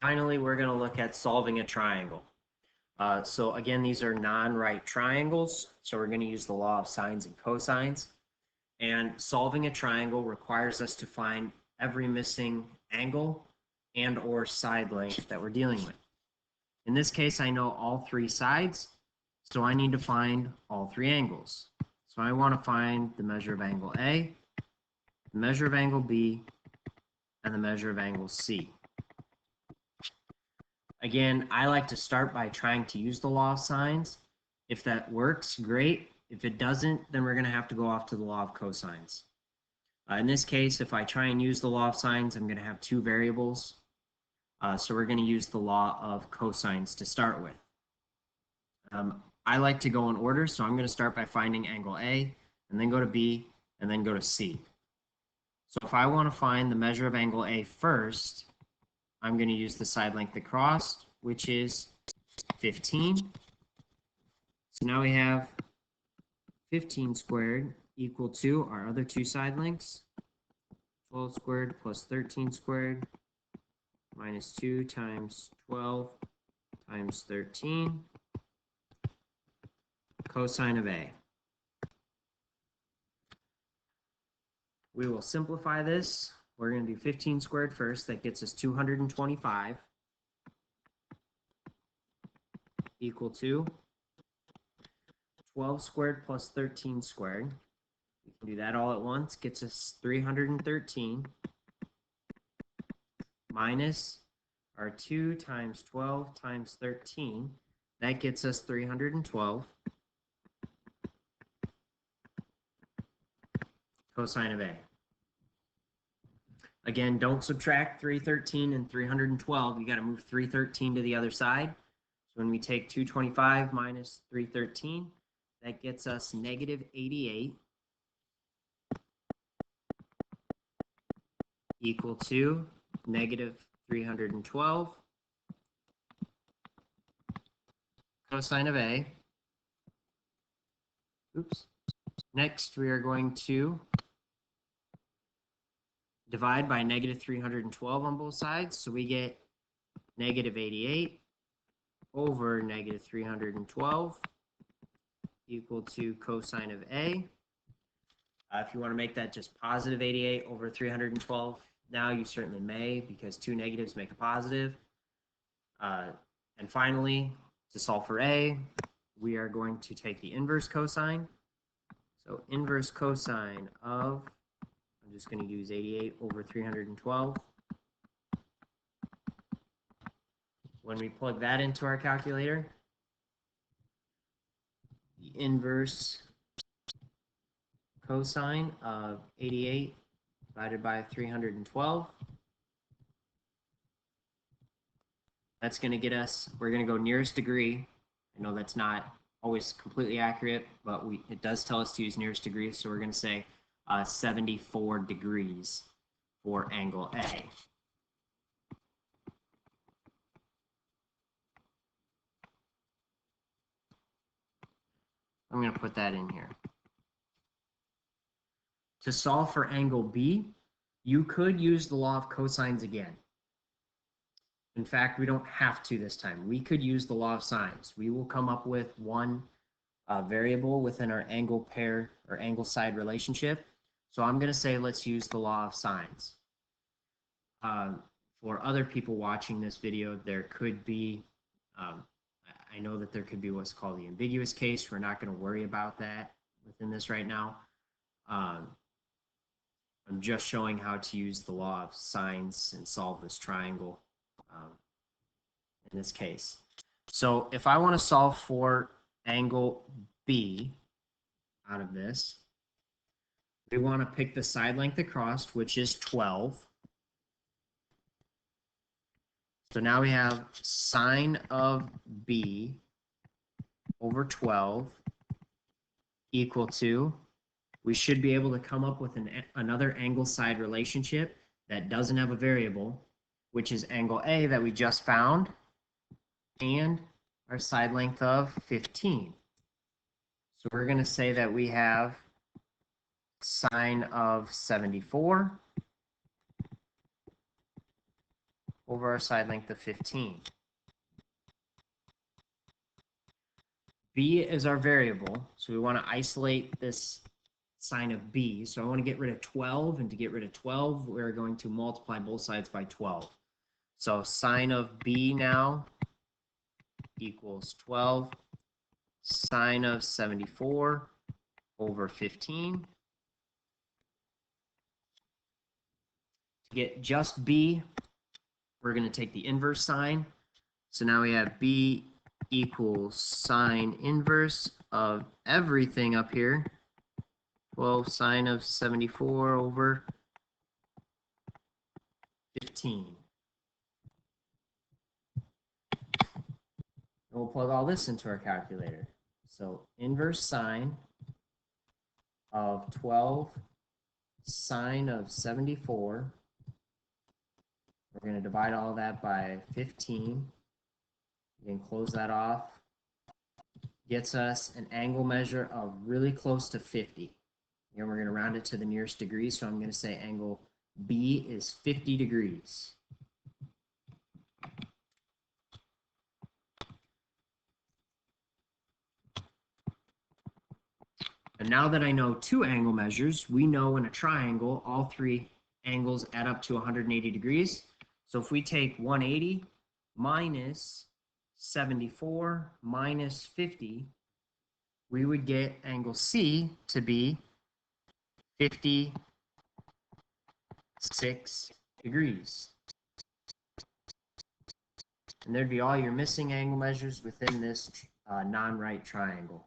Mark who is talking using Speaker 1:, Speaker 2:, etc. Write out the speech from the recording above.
Speaker 1: Finally, we're going to look at solving a triangle. So again, these are non-right triangles, so we're going to use the law of sines and cosines. And solving a triangle requires us to find every missing angle and or side length that we're dealing with. In this case, I know all three sides, so I need to find all three angles. So I want to find the measure of angle A, the measure of angle B, and the measure of angle C. Again, I like to start by trying to use the law of sines. If that works, great. If it doesn't, then we're going to have to go off to the law of cosines. In this case, if I try and use the law of sines, I'm going to have two variables. So we're going to use the law of cosines to start with. I like to go in order, so I'm going to start by finding angle A, and then go to B, and then go to C. So if I want to find the measure of angle A first, I'm going to use the side length across, which is 15. So now we have 15 squared equal to our other two side lengths, 12 squared plus 13 squared minus 2 times 12 times 13 cosine of A. We will simplify this. We're going to do 15 squared first. That gets us 225 equal to 12 squared plus 13 squared. We can do that all at once. Gets us 313 minus our 2 times 12 times 13. That gets us 312 cosine of A. Again, don't subtract 313 and 312. You got to move 313 to the other side. So when we take 225 minus 313, that gets us negative 88 equal to negative 312 cosine of A. Oops. Next, we are going to divide by negative 312 on both sides. So we get negative 88 over negative 312 equal to cosine of A. If you want to make that just positive 88 over 312, now you certainly may, because two negatives make a positive. And finally, to solve for A, we are going to take the inverse cosine. So inverse cosine of, I'm just going to use 88 over 312. When we plug that into our calculator, the inverse cosine of 88 divided by 312, that's going to get us, we're going to go nearest degree. I know that's not always completely accurate, but it does tell us to use nearest degree, so we're going to say 74 degrees for angle A. I'm going to put that in here. To solve for angle B, you could use the law of cosines again. In fact, we don't have to this time. We could use the law of sines. We will come up with one variable within our angle pair or angle side relationship. So I'm going to say let's use the law of sines. For other people watching this video, there could be, I know that there could be what's called the ambiguous case. We're not going to worry about that within this right now. I'm just showing how to use the law of sines and solve this triangle in this case. So if I want to solve for angle B out of this, we want to pick the side length across, which is 12. So now we have sine of B over 12 equal to, we should be able to come up with another angle side relationship that doesn't have a variable, which is angle A that we just found, and our side length of 15. So we're going to say that we have sine of 74 over our side length of 15. B is our variable, so we want to isolate this sine of B. So I want to get rid of 12, and to get rid of 12, we're going to multiply both sides by 12. So sine of B now equals 12 sine of 74 over 15. To get just B, we're going to take the inverse sign. So now we have B equals sine inverse of everything up here. 12 sine of 74 over 15. And we'll plug all this into our calculator. So inverse sine of 12 sine of 74. We're going to divide all that by 15. You can close that off. Gets us an angle measure of really close to 50. And we're going to round it to the nearest degree, so I'm going to say angle B is 50 degrees. And now that I know two angle measures, we know in a triangle, all three angles add up to 180 degrees. So if we take 180 minus 74 minus 50, we would get angle C to be 56 degrees. And there'd be all your missing angle measures within this non-right triangle.